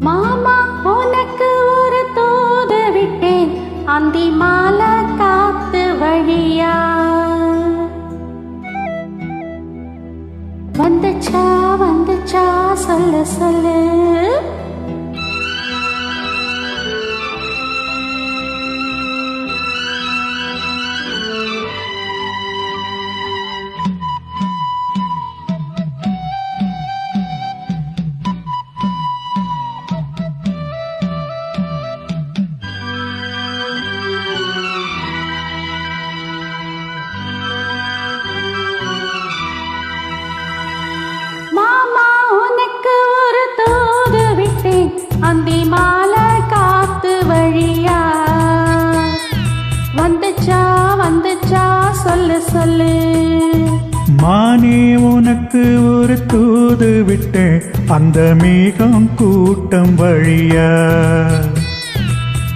மாமா உனக்கு ஒரு தூது விட்டேன், அந்தி மாலை காத்து வழியா வந்துச்சா வந்துச்சா சொல்லு சொல்லு. அந்தி மாலை காத்து வழியா வந்துச்சா வந்துச்சா சொல்லு சொல்லு. மானே உனக்கு ஒரு தூது விட்டேன், அந்த மேகம் கூட்டம் வழியா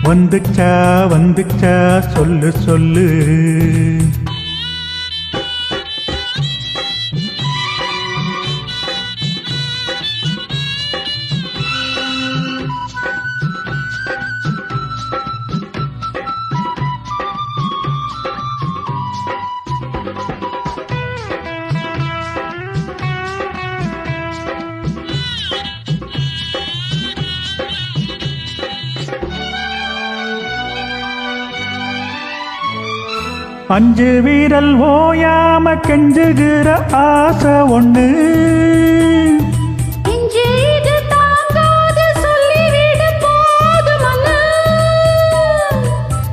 வந்துச்சா வந்துச்சா சொல்லு சொல்லு. அஞ்சு வீரல் ஓயாம கெஞ்சுகிற ஆசை ஒண்ணு,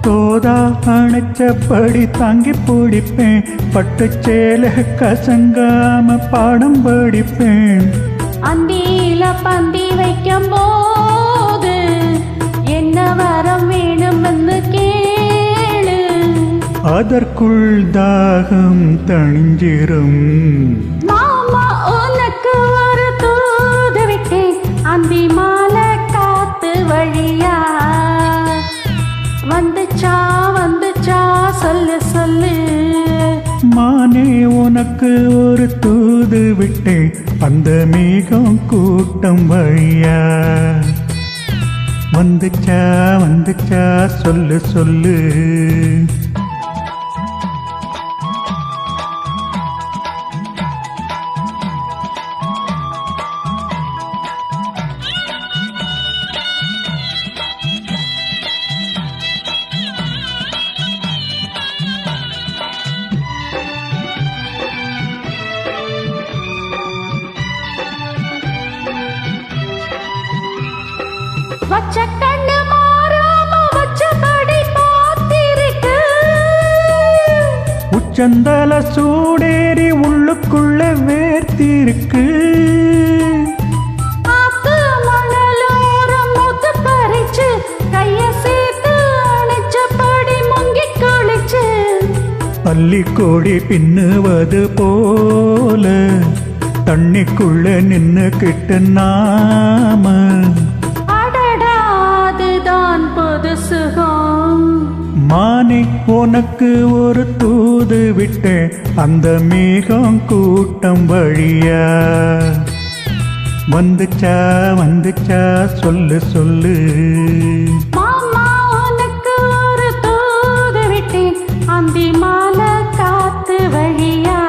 தோதா அணைச்சபடி தாங்கி பிடிப்பேன், பட்டுச்சேல கசங்காம பாடம் படிப்பேன். அந்தியில பந்தி வைக்கும் போது என்ன வரம் வேணும்னு கேளு, அதற்குள் தாகம் தணிஞ்சிரும். மாமா உனக்கு ஒரு தூது விட்டேன், அந்தி மாலை காத்து வழியா வந்துச்சா வந்துச்சா சொல்லு சொல்லு. மானே உனக்கு ஒரு தூது விட்டேன், அந்த மேகம் கூட்டம் வழியா வந்துச்சா வந்துச்சா சொல்லு சொல்லு. வச்ச கண்ணு மாறாம வச்சபடி பார்த்திருக்கு, உச்சந்தல சூடேறி உள்ளுக்குள்ள வேர்த்திருக்கு. ஆத்து மணலோரம் மூத்து பறிச்சு கைய சேர்த்து அணைச்சபடி முங்கி குளிச்சு, பள்ளிக்கோடி பின்னுவது போல தண்ணிக்குள்ள நின்னு கிட்டு நாம சுகம். மானே உனக்கு ஒரு தூது விட்டேன், அந்த மேகம் கூட்டம் வழியா வந்துச்சா வந்துச்சா சொல்லு சொல்லு. மாமா உனக்கு ஒரு தூது விட்டேன், அந்தி மாலை காத்து வழியா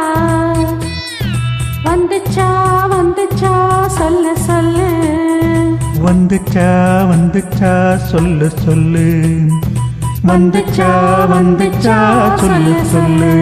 வந்துச்சா வந்துச்சா சொல்லு சொல்லு. வந்துச்சா வந்துச்சா சொல்லு சொல்லு. வந்துச்சா வந்துச்சா சொல்லு சொல்லு.